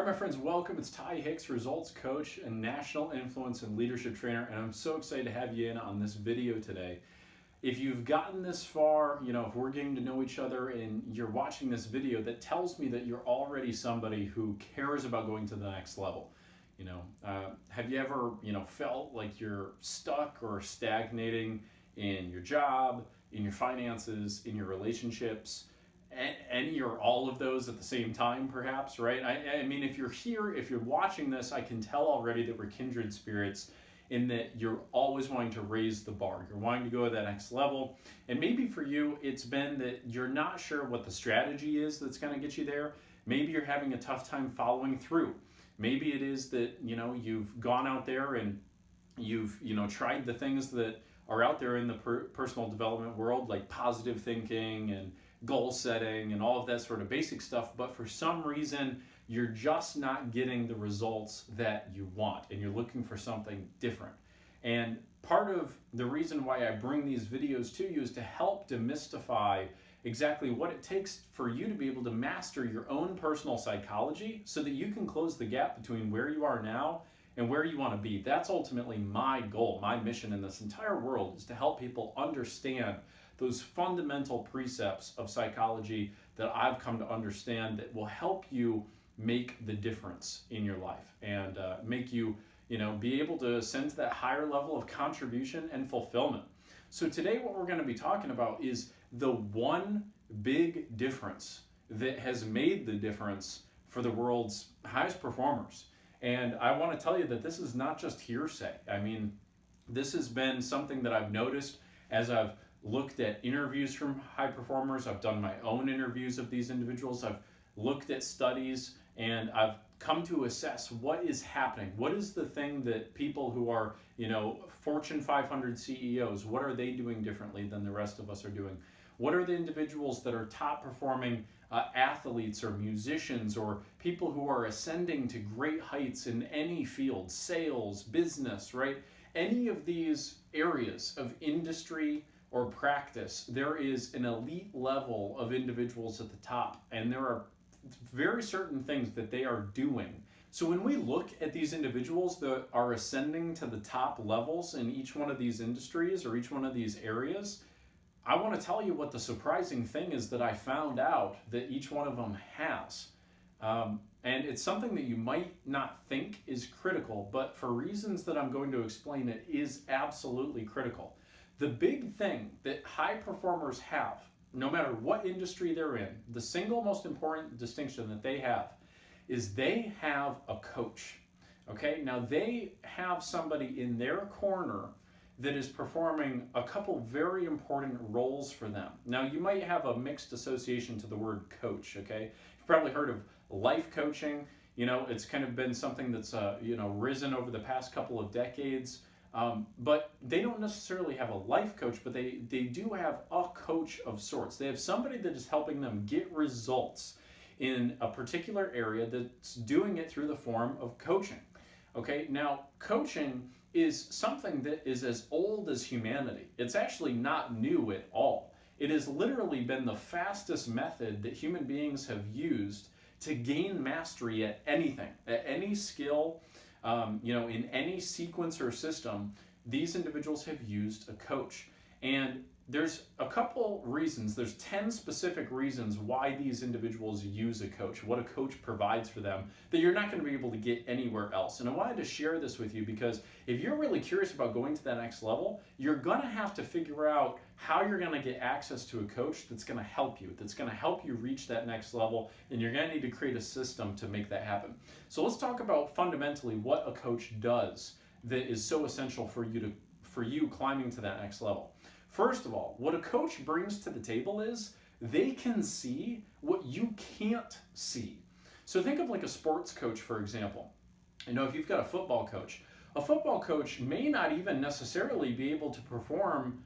All right, my friends, welcome. It's Ty Hicks, results coach and national influence and leadership trainer, and I'm so excited to have you in on this video today. If you've gotten this far, if we're getting to know each other and you're watching this video, that tells me that you're already somebody who cares about going to the next level. Have you ever, felt like you're stuck or stagnating in your job, in your finances, in your relationships? Any or all of those at the same time, perhaps, right? I mean, if you're here, if you're watching this, I can tell already that we're kindred spirits in that you're always wanting to raise the bar. You're wanting to go to that next level. And maybe for you, it's been that you're not sure what the strategy is that's going to get you there. Maybe you're having a tough time following through. Maybe it is that, you've gone out there and you've, tried the things that are out there in the personal development world, like positive thinking and goal setting and all of that sort of basic stuff, but for some reason you're just not getting the results that you want and you're looking for something different. And part of the reason why I bring these videos to you is to help demystify exactly what it takes for you to be able to master your own personal psychology so that you can close the gap between where you are now and where you want to be. That's ultimately my goal, my mission in this entire world, is to help people understand those fundamental precepts of psychology that I've come to understand that will help you make the difference in your life and make you, be able to ascend to that higher level of contribution and fulfillment. So today what we're going to be talking about is the one big difference that has made the difference for the world's highest performers. And I want to tell you that this is not just hearsay. I mean, this has been something that I've noticed as I've looked at interviews from high performers. I've done my own interviews of these individuals. I've looked at studies and I've come to assess what is happening. What is the thing that people who are, Fortune 500 CEOs, what are they doing differently than the rest of us are doing? What are the individuals that are top performing athletes or musicians or people who are ascending to great heights in any field, sales, business, right? Any of these areas of industry or practice, there is an elite level of individuals at the top, and there are very certain things that they are doing. So when we look at these individuals that are ascending to the top levels in each one of these industries or each one of these areas, I want to tell you what the surprising thing is that I found out that each one of them has. And it's something that you might not think is critical, but for reasons that I'm going to explain, it is absolutely critical. The big thing that high performers have, no matter what industry they're in, the single most important distinction that they have is they have a coach. Okay, now they have somebody in their corner that is performing a couple very important roles for them. Now, you might have a mixed association to the word coach, okay? You've probably heard of life coaching. It's kind of been something that's, risen over the past couple of decades. But they don't necessarily have a life coach, but they do have a coach of sorts. They have somebody that is helping them get results in a particular area that's doing it through the form of coaching. Okay, now coaching is something that is as old as humanity. It's actually not new at all. It has literally been the fastest method that human beings have used to gain mastery at anything, at any skill. In any sequence or system, these individuals have used a coach. And there's a couple reasons, there's 10 specific reasons why these individuals use a coach, what a coach provides for them, that you're not going to be able to get anywhere else. And I wanted to share this with you because if you're really curious about going to that next level, you're going to have to figure out how you're going to get access to a coach that's going to help you reach that next level, and you're going to need to create a system to make that happen. So let's talk about fundamentally what a coach does that is so essential for you climbing to that next level. First of all, what a coach brings to the table is they can see what you can't see. So think of like a sports coach, for example. If you've got a football coach may not even necessarily be able to perform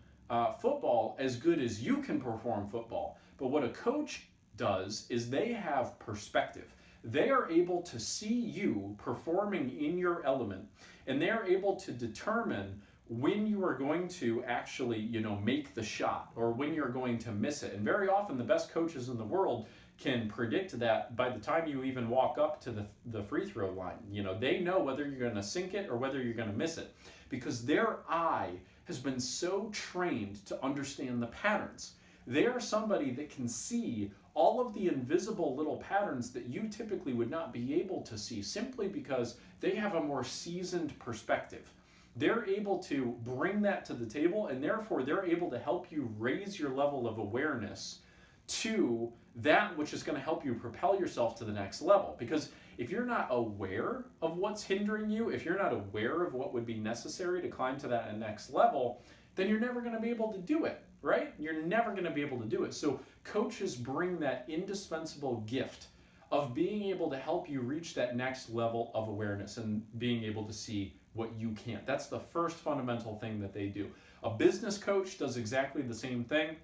football as good as you can perform football. But what a coach does is they have perspective. They are able to see you performing in your element, and they are able to determine when you are going to actually, make the shot or when you're going to miss it. And very often the best coaches in the world, can predict that by the time you even walk up to the free throw line. They know whether you're going to sink it or whether you're going to miss it, because their eye has been so trained to understand the patterns. They are somebody that can see all of the invisible little patterns that you typically would not be able to see, simply because they have a more seasoned perspective. They're able to bring that to the table, and therefore they're able to help you raise your level of awareness to that which is going to help you propel yourself to the next level. Because if you're not aware of what's hindering you, if you're not aware of what would be necessary to climb to that next level, then you're never going to be able to do it, right? You're never going to be able to do it. So coaches bring that indispensable gift of being able to help you reach that next level of awareness and being able to see what you can't. That's the first fundamental thing that they do. A business coach does exactly the same thing.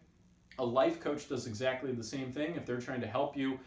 A life coach does exactly the same thing. If they're trying to help you,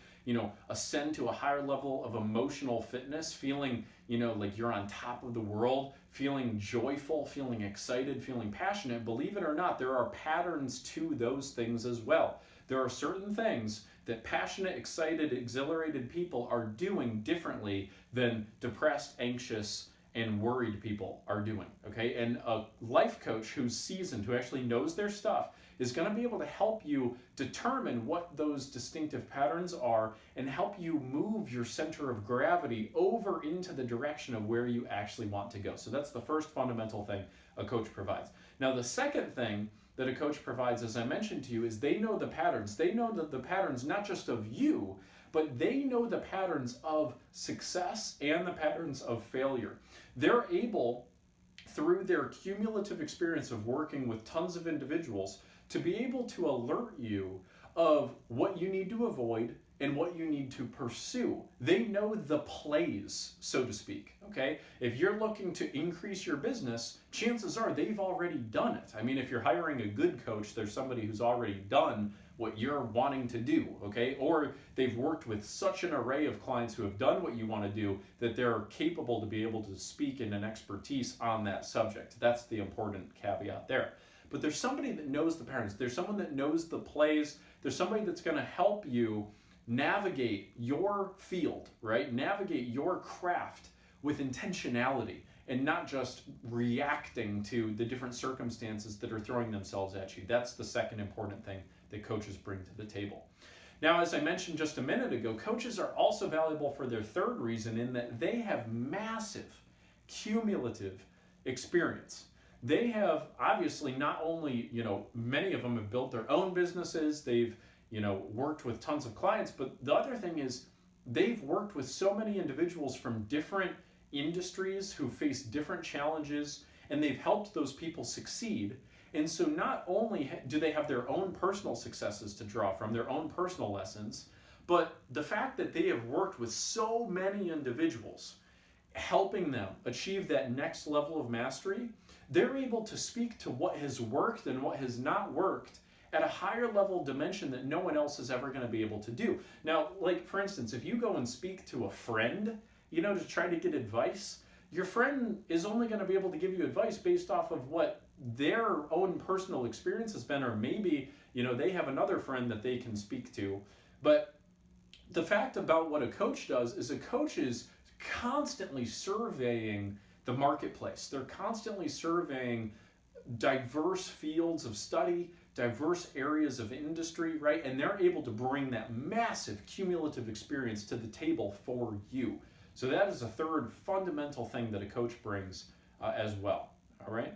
ascend to a higher level of emotional fitness, feeling, like you're on top of the world, feeling joyful, feeling excited, feeling passionate, believe it or not, there are patterns to those things as well. There are certain things that passionate, excited, exhilarated people are doing differently than depressed, anxious, and worried people are doing, okay? And a life coach who's seasoned, who actually knows their stuff, is going to be able to help you determine what those distinctive patterns are and help you move your center of gravity over into the direction of where you actually want to go. So that's the first fundamental thing a coach provides. Now, the second thing that a coach provides, as I mentioned to you, is they know the patterns. They know the patterns not just of you, but they know the patterns of success and the patterns of failure. They're able, through their cumulative experience of working with tons of individuals, to be able to alert you of what you need to avoid and what you need to pursue. They know the plays, so to speak, okay? If you're looking to increase your business, chances are they've already done it. I mean, if you're hiring a good coach, there's somebody who's already done what you're wanting to do, okay? Or they've worked with such an array of clients who have done what you want to do that they're capable to be able to speak in an expertise on that subject. That's the important caveat there. But there's somebody that knows the patterns. There's someone that knows the plays. There's somebody that's going to help you navigate your field, right? Navigate your craft with intentionality and not just reacting to the different circumstances that are throwing themselves at you. That's the second important thing that coaches bring to the table. Now, as I mentioned just a minute ago, coaches are also valuable for their third reason, in that they have massive cumulative experience. They have obviously not only, many of them have built their own businesses, they've, worked with tons of clients, but the other thing is they've worked with so many individuals from different industries who face different challenges, and they've helped those people succeed. And so not only do they have their own personal successes to draw from, their own personal lessons, but the fact that they have worked with so many individuals, helping them achieve that next level of mastery, they're able to speak to what has worked and what has not worked at a higher level dimension that no one else is ever going to be able to do. Now, like for instance, if you go and speak to a friend, to try to get advice, your friend is only going to be able to give you advice based off of what their own personal experience has been, or maybe, they have another friend that they can speak to. But the fact about what a coach does is a coach is constantly surveying the marketplace. They're constantly surveying diverse fields of study, diverse areas of industry, right? And they're able to bring that massive cumulative experience to the table for you. So that is a third fundamental thing that a coach brings as well, all right?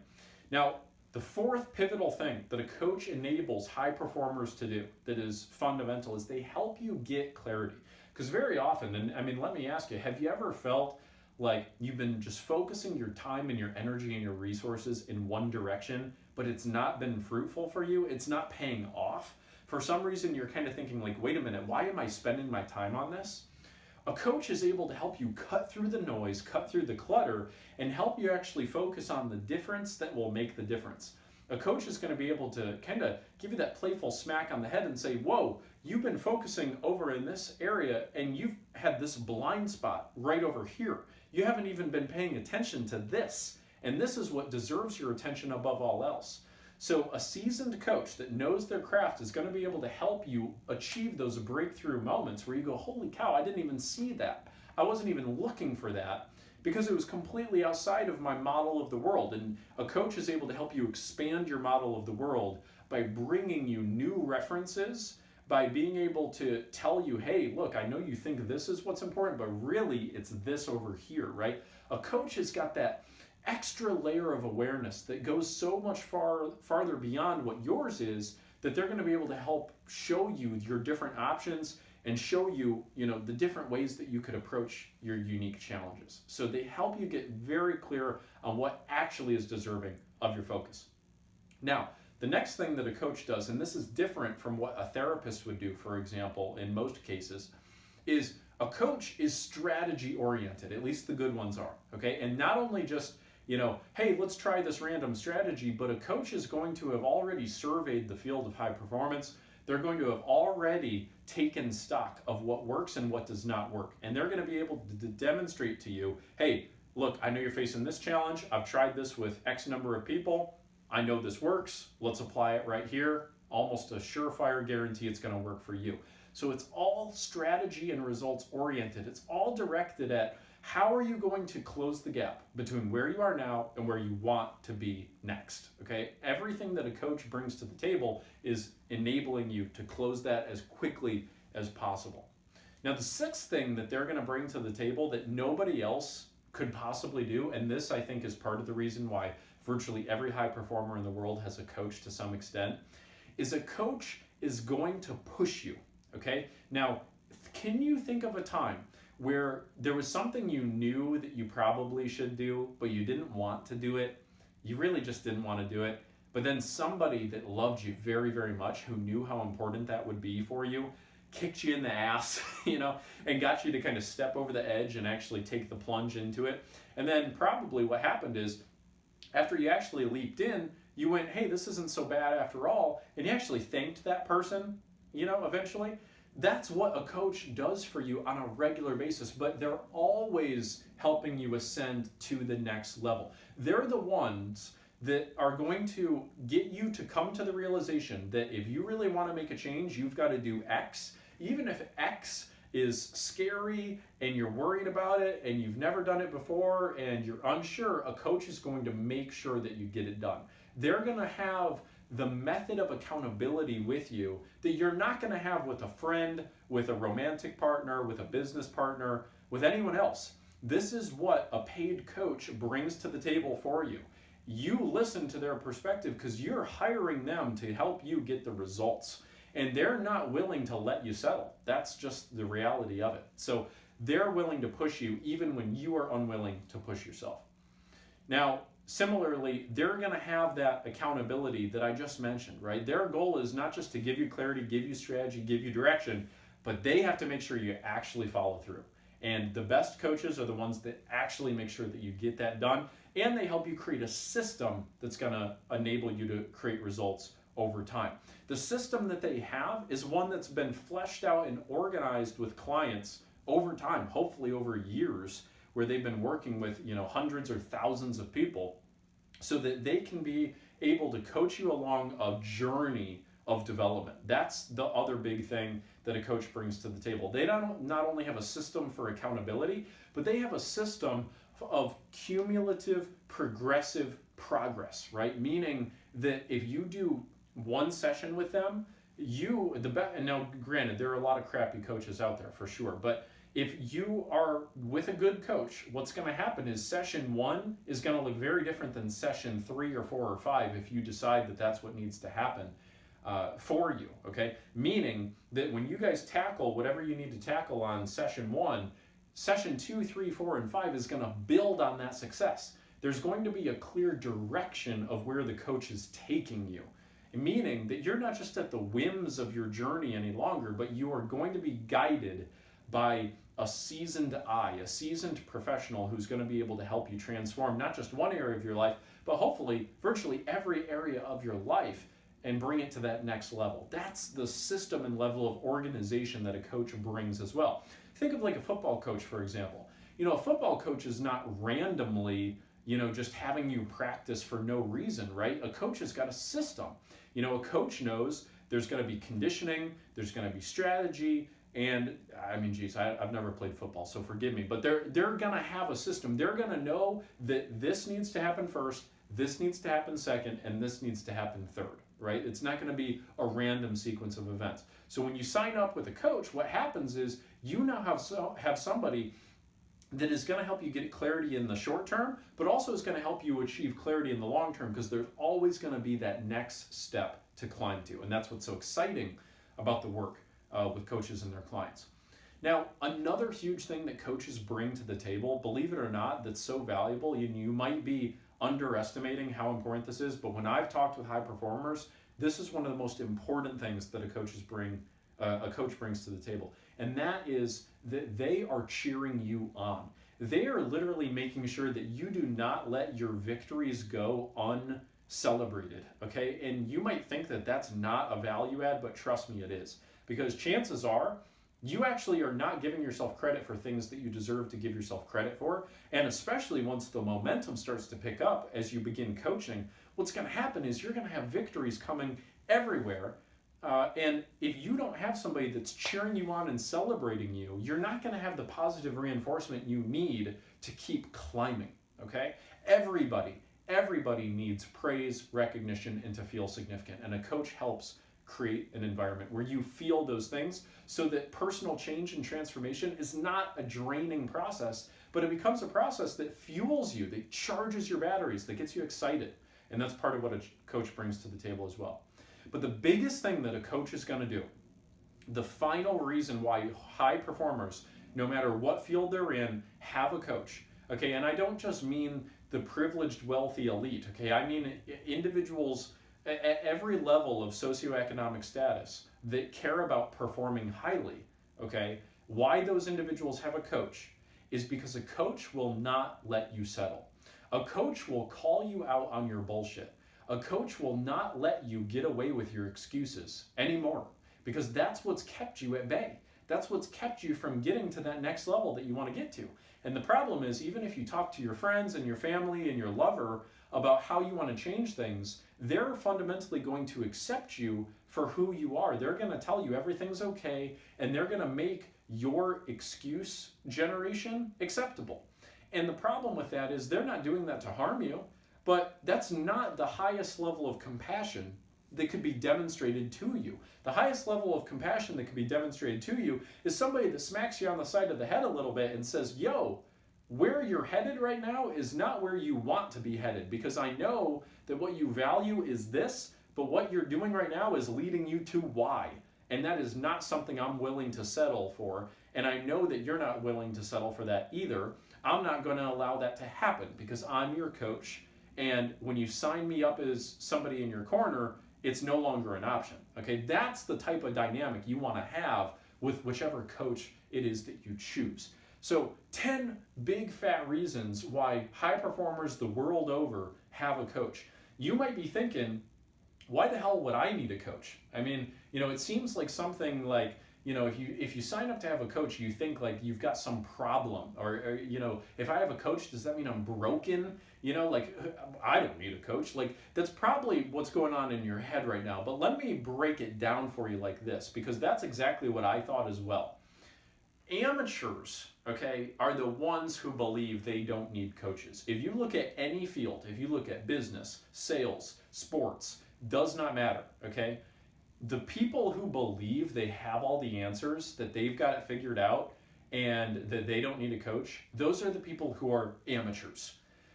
Now, the fourth pivotal thing that a coach enables high performers to do that is fundamental is they help you get clarity. Because very often, and I mean, let me ask you, have you ever felt like you've been just focusing your time and your energy and your resources in one direction, but it's not been fruitful for you? It's not paying off. For some reason, you're kind of thinking like, wait a minute, why am I spending my time on this? A coach is able to help you cut through the noise, cut through the clutter, and help you actually focus on the difference that will make the difference. A coach is going to be able to kind of give you that playful smack on the head and say, whoa, you've been focusing over in this area and you've had this blind spot right over here. You haven't even been paying attention to this. And this is what deserves your attention above all else. So a seasoned coach that knows their craft is going to be able to help you achieve those breakthrough moments where you go, holy cow, I didn't even see that. I wasn't even looking for that because it was completely outside of my model of the world. And a coach is able to help you expand your model of the world by bringing you new references, by being able to tell you, hey, look, I know you think this is what's important, but really it's this over here, right? A coach has got that extra layer of awareness that goes so much farther beyond what yours is, that they're going to be able to help show you your different options and show you, the different ways that you could approach your unique challenges. So they help you get very clear on what actually is deserving of your focus. Now, the next thing that a coach does, and this is different from what a therapist would do, for example, in most cases, is a coach is strategy oriented. At least the good ones are, okay? And not only just, hey, let's try this random strategy, but a coach is going to have already surveyed the field of high performance. They're going to have already taken stock of what works and what does not work. And they're going to be able to demonstrate to you, hey, look, I know you're facing this challenge. I've tried this with X number of people. I know this works. Let's apply it right here. Almost a surefire guarantee it's going to work for you. So it's all strategy and results oriented. It's all directed at how are you going to close the gap between where you are now and where you want to be next, okay? Everything that a coach brings to the table is enabling you to close that as quickly as possible. Now, the sixth thing that they're going to bring to the table that nobody else could possibly do, and this I think is part of the reason why virtually every high performer in the world has a coach to some extent, is a coach is going to push you, okay? Now, can you think of a time where there was something you knew that you probably should do, but you didn't want to do it? You really just didn't want to do it. But then somebody that loved you very, very much, who knew how important that would be for you, kicked you in the ass, and got you to kind of step over the edge and actually take the plunge into it. And then probably what happened is, after you actually leaped in, you went, hey, this isn't so bad after all, and you actually thanked that person, eventually. That's what a coach does for you on a regular basis, but they're always helping you ascend to the next level. They're the ones that are going to get you to come to the realization that if you really want to make a change, you've got to do X. Even if X is scary and you're worried about it and you've never done it before and you're unsure, a coach is going to make sure that you get it done. They're going to have the method of accountability with you that you're not going to have with a friend, with a romantic partner, with a business partner, with anyone else. This is what a paid coach brings to the table for you. You listen to their perspective because you're hiring them to help you get the results. And they're not willing to let you settle. That's just the reality of it. So they're willing to push you even when you are unwilling to push yourself. Now, similarly, they're going to have that accountability that I just mentioned, right? Their goal is not just to give you clarity, give you strategy, give you direction, but they have to make sure you actually follow through. And the best coaches are the ones that actually make sure that you get that done, and they help you create a system that's going to enable you to create results over time. The system that they have is one that's been fleshed out and organized with clients over time, hopefully over years, where they've been working with hundreds or thousands of people, so that they can be able to coach you along a journey of development. That's the other big thing that a coach brings to the table. They not only have a system for accountability, but they have a system of cumulative progressive progress, right? Meaning that if you do one session with them, and now granted, there are a lot of crappy coaches out there for sure, but if you are with a good coach, what's going to happen is session 1 is going to look very different than session 3 or 4 or 5 if you decide that that's what needs to happen for you, okay? Meaning that when you guys tackle whatever you need to tackle on session 1, session 2, 3, 4, and 5 is going to build on that success. There's going to be a clear direction of where the coach is taking you, meaning that you're not just at the whims of your journey any longer, but you are going to be guided by a seasoned eye, a seasoned professional who's going to be able to help you transform not just one area of your life, but hopefully virtually every area of your life and bring it to that next level. That's the system and level of organization that a coach brings as well. Think of like a football coach, for example. A football coach is not randomly, just having you practice for no reason, right? A coach has got a system. A coach knows there's going to be conditioning, there's going to be strategy, and I mean, geez, I've never played football, so forgive me, but they're going to have a system. They're going to know that this needs to happen first, this needs to happen second, and this needs to happen third, right? It's not going to be a random sequence of events. So when you sign up with a coach, what happens is you now have somebody that is going to help you get clarity in the short term, but also is going to help you achieve clarity in the long term, because there's always going to be that next step to climb to. And that's what's so exciting about the work with coaches and their clients. Now, another huge thing that coaches bring to the table, believe it or not, that's so valuable, you might be underestimating how important this is, but when I've talked with high performers, this is one of the most important things that a coach brings to the table. And that is that they are cheering you on. They are literally making sure that you do not let your victories go uncelebrated, okay? And you might think that that's not a value add, but trust me, it is. Because chances are, you actually are not giving yourself credit for things that you deserve to give yourself credit for. And especially once the momentum starts to pick up as you begin coaching, what's going to happen is you're going to have victories coming everywhere. And if you don't have somebody that's cheering you on and celebrating you, you're not going to have the positive reinforcement you need to keep climbing, okay? Everybody needs praise, recognition, and to feel significant. And a coach helps create an environment where you feel those things so that personal change and transformation is not a draining process, but it becomes a process that fuels you, that charges your batteries, that gets you excited. And that's part of what a coach brings to the table as well. But the biggest thing that a coach is going to do, the final reason why high performers, no matter what field they're in, have a coach, okay? And I don't just mean the privileged, wealthy elite, okay? I mean individuals at every level of socioeconomic status that care about performing highly, okay? Why those individuals have a coach is because a coach will not let you settle. A coach will call you out on your bullshit. A coach will not let you get away with your excuses anymore, because that's what's kept you at bay. That's what's kept you from getting to that next level that you want to get to. And the problem is, even if you talk to your friends and your family and your lover about how you want to change things, they're fundamentally going to accept you for who you are. They're going to tell you everything's okay, and they're going to make your excuse generation acceptable. And the problem with that is they're not doing that to harm you, but that's not the highest level of compassion that could be demonstrated to you. The highest level of compassion that could be demonstrated to you is somebody that smacks you on the side of the head a little bit and says, yo, where you're headed right now is not where you want to be headed, because I know that what you value is this, but what you're doing right now is leading you to Y. And that is not something I'm willing to settle for. And I know that you're not willing to settle for that either. I'm not going to allow that to happen because I'm your coach. And when you sign me up as somebody in your corner, it's no longer an option. Okay, that's the type of dynamic you want to have with whichever coach it is that you choose. So 10 big fat reasons why high performers the world over have a coach. You might be thinking, why the hell would I need a coach? I mean, it seems like something like, if you sign up to have a coach, you think like you've got some problem, or if I have a coach, does that mean I'm broken? I don't need a coach. Like, that's probably what's going on in your head right now. But let me break it down for you like this, because that's exactly what I thought as well. Amateurs, okay, are the ones who believe they don't need coaches. If you look at any field, if you look at business, sales, sports, does not matter, okay? The people who believe they have all the answers, that they've got it figured out, and that they don't need a coach, those are the people who are amateurs.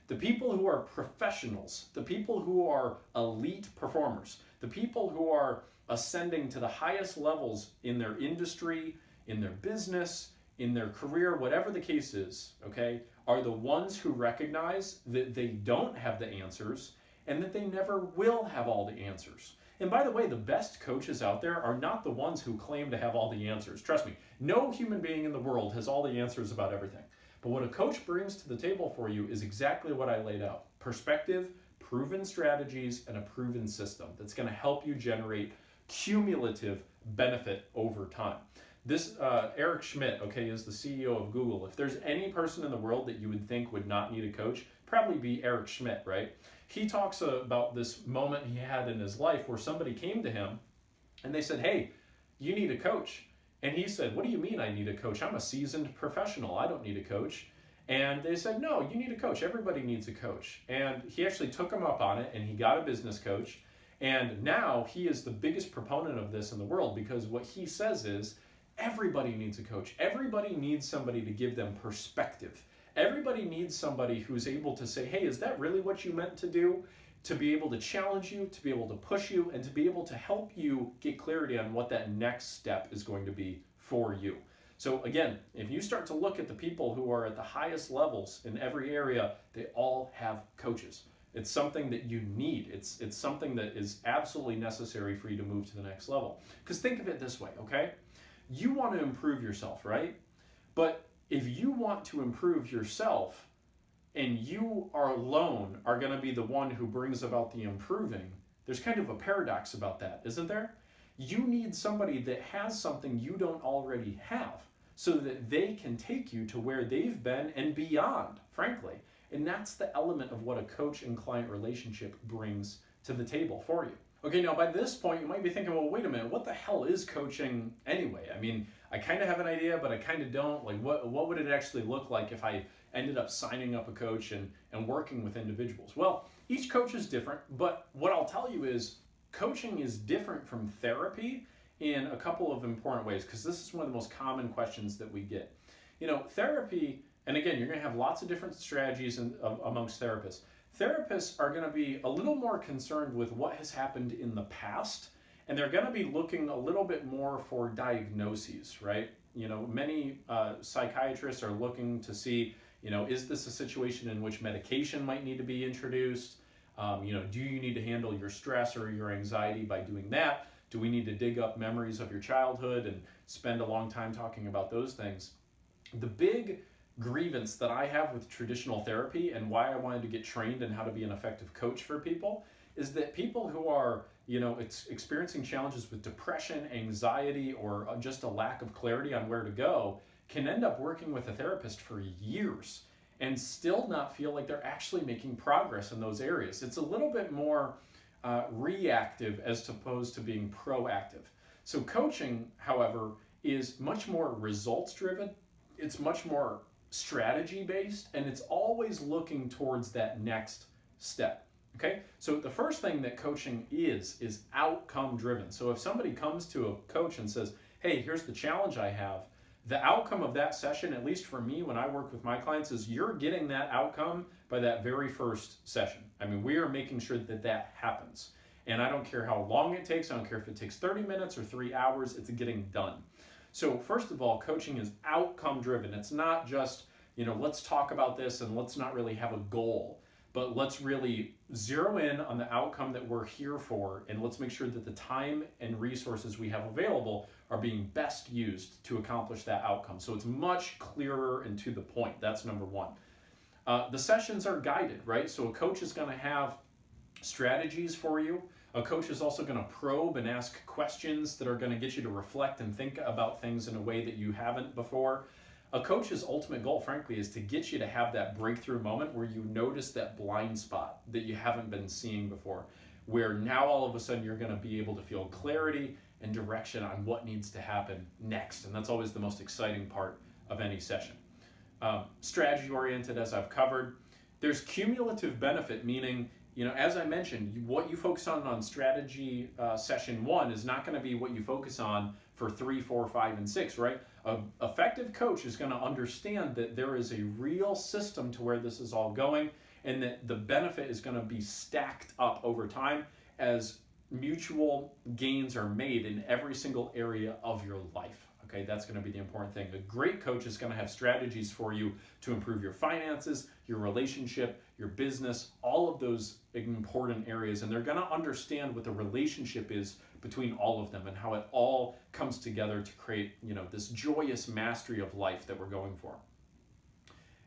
The people who are professionals, the people who are elite performers, the people who are ascending to the highest levels in their industry, in their business, in their career, whatever the case is, okay, are the ones who recognize that they don't have the answers and that they never will have all the answers. And by the way, the best coaches out there are not the ones who claim to have all the answers. Trust me, no human being in the world has all the answers about everything. But what a coach brings to the table for you is exactly what I laid out. Perspective, proven strategies, and a proven system that's going to help you generate cumulative benefit over time. This Eric Schmidt, okay, is the CEO of Google. If there's any person in the world that you would think would not need a coach, probably be Eric Schmidt, right? He talks about this moment he had in his life where somebody came to him and they said, hey, you need a coach. And he said, what do you mean I need a coach? I'm a seasoned professional. I don't need a coach. And they said, no, you need a coach. Everybody needs a coach. And he actually took him up on it, and he got a business coach. And now he is the biggest proponent of this in the world, because what he says is everybody needs a coach. Everybody needs somebody to give them perspective. Everybody needs somebody who's able to say, hey, is that really what you meant to do? To be able to challenge you, to be able to push you, and to be able to help you get clarity on what that next step is going to be for you. So again, if you start to look at the people who are at the highest levels in every area, they all have coaches. It's something that you need. It's something that is absolutely necessary for you to move to the next level. Because think of it this way, okay? You want to improve yourself, right? But if you want to improve yourself and you are alone are going to be the one who brings about the improving, there's kind of a paradox about that, isn't there? You need somebody that has something you don't already have so that they can take you to where they've been and beyond, frankly. And that's the element of what a coach and client relationship brings to the table for you. Okay, now by this point, you might be thinking, well, wait a minute, what the hell is coaching anyway? I mean, I kind of have an idea, but I kind of don't. Like, what would it actually look like if I ended up signing up a coach and working with individuals? Well, each coach is different, but what I'll tell you is coaching is different from therapy in a couple of important ways, because this is one of the most common questions that we get. You know, therapy, and again, you're going to have lots of different strategies amongst therapists. Therapists are going to be a little more concerned with what has happened in the past, and they're going to be looking a little bit more for diagnoses, right? You know, many psychiatrists are looking to see, you know, is this a situation in which medication might need to be introduced? You know, do you need to handle your stress or your anxiety by doing that? Do we need to dig up memories of your childhood and spend a long time talking about those things? The big grievance that I have with traditional therapy and why I wanted to get trained in how to be an effective coach for people is that people who are, you know, experiencing challenges with depression, anxiety, or just a lack of clarity on where to go can end up working with a therapist for years and still not feel like they're actually making progress in those areas. It's a little bit more reactive as opposed to being proactive. So coaching, however, is much more results driven. It's much more strategy based, and it's always looking towards that next step. Okay, so the first thing that coaching is outcome driven. So if somebody comes to a coach and says, hey, here's the challenge I have, the outcome of that session, at least for me when I work with my clients, is you're getting that outcome by that very first session. I mean, we are making sure that that happens. And I don't care how long it takes. I don't care if it takes 30 minutes or 3 hours, it's getting done. So first of all, coaching is outcome driven. It's not just, you know, let's talk about this and let's not really have a goal, but let's really zero in on the outcome that we're here for, and let's make sure that the time and resources we have available are being best used to accomplish that outcome. So it's much clearer and to the point. That's number one. The sessions are guided, right? So a coach is going to have strategies for you. A coach is also going to probe and ask questions that are going to get you to reflect and think about things in a way that you haven't before. A coach's ultimate goal, frankly, is to get you to have that breakthrough moment where you notice that blind spot that you haven't been seeing before, where now all of a sudden you're going to be able to feel clarity and direction on what needs to happen next. And that's always the most exciting part of any session. Strategy oriented, as I've covered. There's cumulative benefit, meaning, you know, as I mentioned, what you focus on strategy session 1 is not going to be what you focus on for 3, 4, 5, and 6, right? An effective coach is going to understand that there is a real system to where this is all going, and that the benefit is going to be stacked up over time as mutual gains are made in every single area of your life. Okay, that's going to be the important thing. A great coach is going to have strategies for you to improve your finances, your relationship, your business, all of those important areas. And they're going to understand what the relationship is between all of them and how it all comes together to create, you know, this joyous mastery of life that we're going for.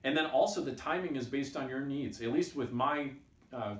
And then also the timing is based on your needs. At least with my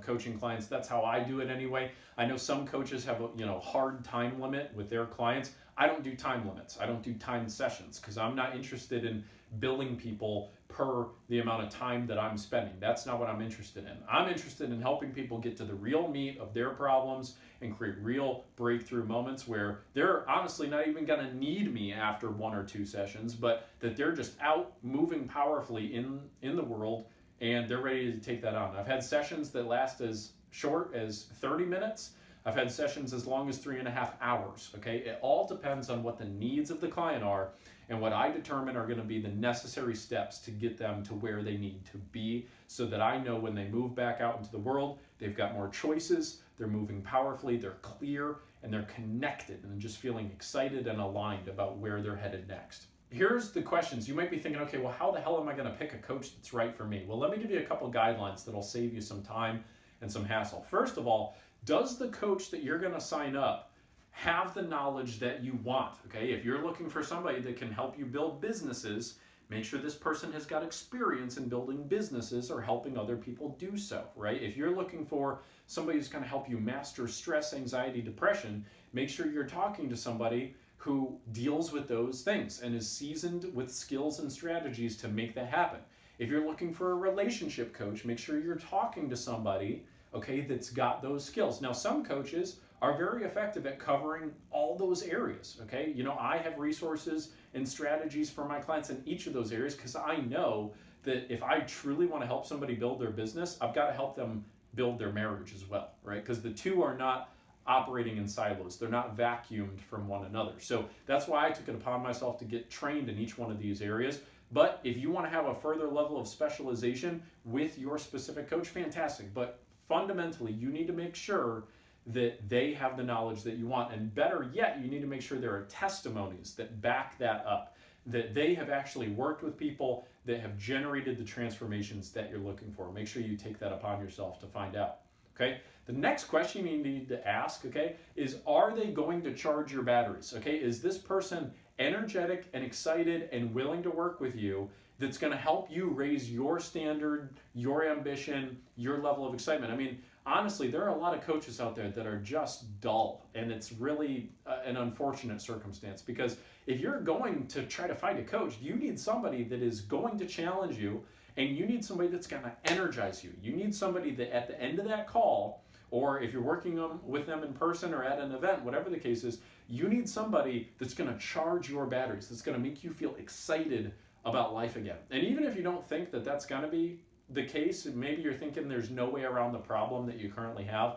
coaching clients, that's how I do it anyway. I know some coaches have a hard time limit with their clients. I don't do time limits. I don't do timed sessions because I'm not interested in billing people per the amount of time that I'm spending. That's not what I'm interested in. I'm interested in helping people get to the real meat of their problems and create real breakthrough moments where they're honestly not even going to need me after 1 or 2 sessions, but that they're just out moving powerfully in the world and they're ready to take that on. I've had sessions that last as short as 30 minutes. I've had sessions as long as 3.5 hours, okay? It all depends on what the needs of the client are and what I determine are going to be the necessary steps to get them to where they need to be so that I know when they move back out into the world, they've got more choices, they're moving powerfully, they're clear, and they're connected and just feeling excited and aligned about where they're headed next. Here's the questions. You might be thinking, okay, well, how the hell am I going to pick a coach that's right for me? Well, let me give you a couple guidelines that'll save you some time and some hassle. First of all, does the coach that you're going to sign up have the knowledge that you want? Okay, if you're looking for somebody that can help you build businesses, make sure this person has got experience in building businesses or helping other people do so, right? If you're looking for somebody who's going to help you master stress, anxiety, depression, make sure you're talking to somebody who deals with those things and is seasoned with skills and strategies to make that happen. If you're looking for a relationship coach, make sure you're talking to somebody, okay, that's got those skills. Now, some coaches are very effective at covering all those areas, okay? You know, I have resources and strategies for my clients in each of those areas because I know that if I truly want to help somebody build their business, I've got to help them build their marriage as well, right? Because the two are not operating in silos. They're not vacuumed from one another. So that's why I took it upon myself to get trained in each one of these areas. But if you want to have a further level of specialization with your specific coach, fantastic. But fundamentally, you need to make sure that they have the knowledge that you want. And better yet, you need to make sure there are testimonies that back that up, that they have actually worked with people that have generated the transformations that you're looking for. Make sure you take that upon yourself to find out. Okay. The next question you need to ask, okay, is are they going to charge your batteries? Okay. Is this person energetic and excited and willing to work with you that's going to help you raise your standard, your ambition, your level of excitement? I mean, honestly, there are a lot of coaches out there that are just dull, and it's really an unfortunate circumstance because if you're going to try to find a coach, you need somebody that is going to challenge you, and you need somebody that's going to energize you. You need somebody that at the end of that call, or if you're working with them in person or at an event, whatever the case is, you need somebody that's going to charge your batteries, that's going to make you feel excited about life again. And even if you don't think that that's going to be the case, maybe you're thinking there's no way around the problem that you currently have,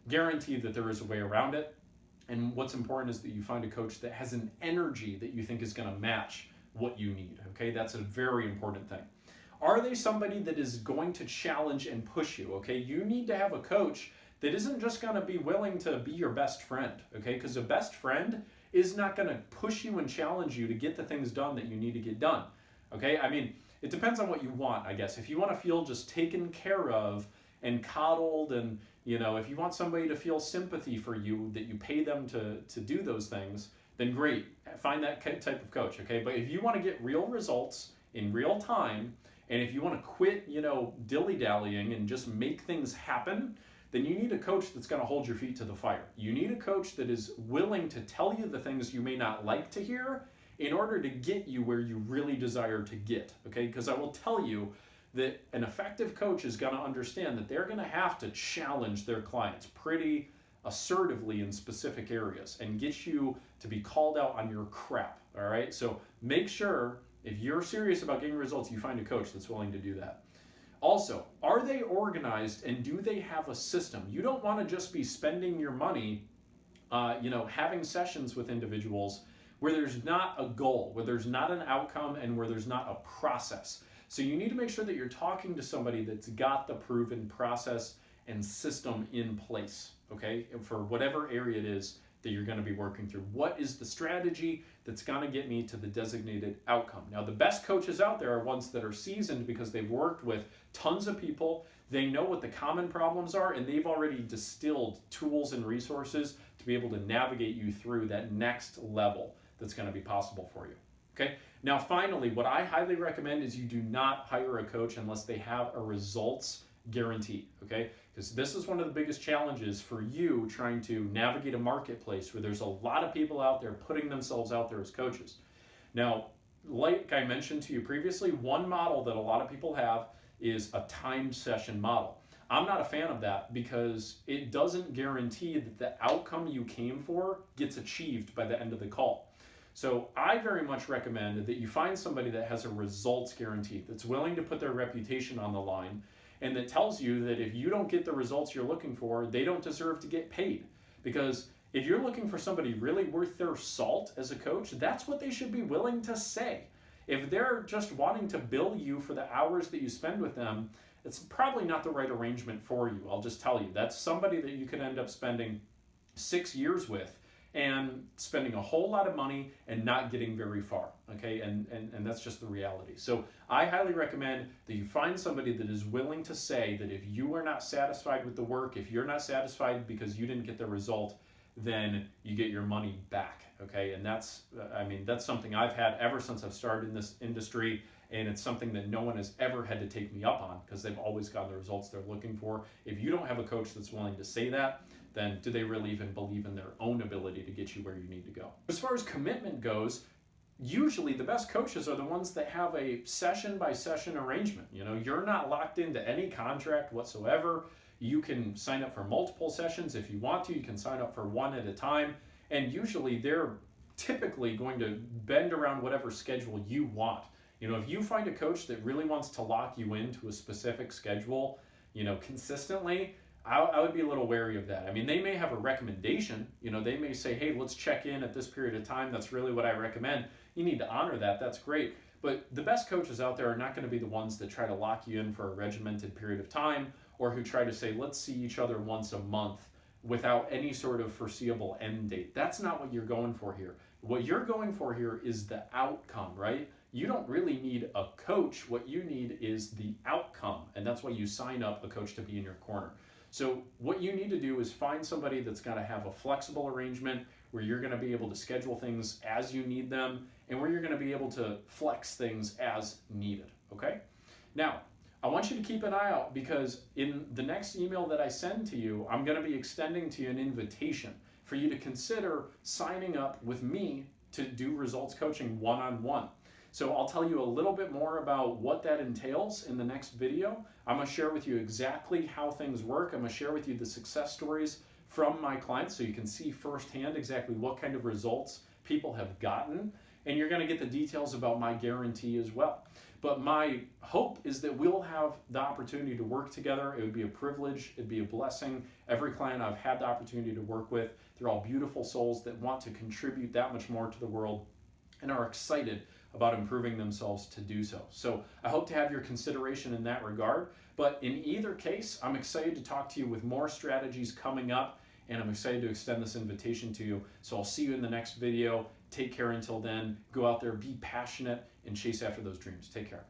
guaranteed that there is a way around it. And what's important is that you find a coach that has an energy that you think is going to match what you need. Okay, that's a very important thing. Are they somebody that is going to challenge and push you? Okay, you need to have a coach that isn't just going to be willing to be your best friend. Okay, because a best friend is not going to push you and challenge you to get the things done that you need to get done. Okay, I mean, it depends on what you want, I guess. If you want to feel just taken care of and coddled, and you know, if you want somebody to feel sympathy for you, that you pay them to do those things, then great, find that type of coach. Okay, but if you want to get real results in real time, and if you want to quit, you know, dilly-dallying and just make things happen, then you need a coach that's going to hold your feet to the fire. You need a coach that is willing to tell you the things you may not like to hear in order to get you where you really desire to get, okay? Because I will tell you that an effective coach is going to understand that they're going to have to challenge their clients pretty assertively in specific areas and get you to be called out on your crap, all right? So make sure if you're serious about getting results, you find a coach that's willing to do that. Also, are they organized and do they have a system? You don't want to just be spending your money, having sessions with individuals where there's not a goal, where there's not an outcome, and where there's not a process. So you need to make sure that you're talking to somebody that's got the proven process and system in place, okay, for whatever area it is that you're going to be working through. What is the strategy that's going to get me to the designated outcome? Now, the best coaches out there are ones that are seasoned because they've worked with tons of people. They know what the common problems are, and they've already distilled tools and resources to be able to navigate you through that next level that's going to be possible for you. Okay. Now, finally, what I highly recommend is you do not hire a coach unless they have a results guaranteed, okay? Because this is one of the biggest challenges for you trying to navigate a marketplace where there's a lot of people out there putting themselves out there as coaches. Now, like I mentioned to you previously, one model that a lot of people have is a timed session model. I'm not a fan of that because it doesn't guarantee that the outcome you came for gets achieved by the end of the call. So I very much recommend that you find somebody that has a results guarantee, that's willing to put their reputation on the line, and that tells you that if you don't get the results you're looking for, they don't deserve to get paid. Because if you're looking for somebody really worth their salt as a coach, that's what they should be willing to say. If they're just wanting to bill you for the hours that you spend with them, it's probably not the right arrangement for you. I'll just tell you, that's somebody that you could end up spending 6 years with and spending a whole lot of money and not getting very far, okay? And that's just the reality. So I highly recommend that you find somebody that is willing to say that if you are not satisfied with the work, if you're not satisfied because you didn't get the result, then you get your money back, okay? And that's something I've had ever since I've started in this industry, and it's something that no one has ever had to take me up on because they've always gotten the results they're looking for. If you don't have a coach that's willing to say that, then do they really even believe in their own ability to get you where you need to go? As far as commitment goes, usually the best coaches are the ones that have a session by session arrangement. You know, you're not locked into any contract whatsoever. You can sign up for multiple sessions if you want to. You can sign up for one at a time. And usually they're typically going to bend around whatever schedule you want. You know, if you find a coach that really wants to lock you into a specific schedule, you know, consistently, I would be a little wary of that. I mean, they may have a recommendation. You know, they may say, hey, let's check in at this period of time. That's really what I recommend. You need to honor that. That's great. But the best coaches out there are not going to be the ones that try to lock you in for a regimented period of time, or who try to say, let's see each other once a month without any sort of foreseeable end date. That's not what you're going for here. What you're going for here is the outcome, right? You don't really need a coach. What you need is the outcome. And that's why you sign up a coach to be in your corner. So what you need to do is find somebody that's going to have a flexible arrangement where you're going to be able to schedule things as you need them and where you're going to be able to flex things as needed, okay? Now, I want you to keep an eye out because in the next email that I send to you, I'm going to be extending to you an invitation for you to consider signing up with me to do results coaching one-on-one. So I'll tell you a little bit more about what that entails in the next video. I'm going to share with you exactly how things work. I'm going to share with you the success stories from my clients so you can see firsthand exactly what kind of results people have gotten. And you're going to get the details about my guarantee as well. But my hope is that we'll have the opportunity to work together. It would be a privilege. It'd be a blessing. Every client I've had the opportunity to work with, they're all beautiful souls that want to contribute that much more to the world and are excited about improving themselves to do so. So I hope to have your consideration in that regard. But in either case, I'm excited to talk to you with more strategies coming up, and I'm excited to extend this invitation to you. So I'll see you in the next video. Take care until then. Go out there, be passionate, and chase after those dreams. Take care.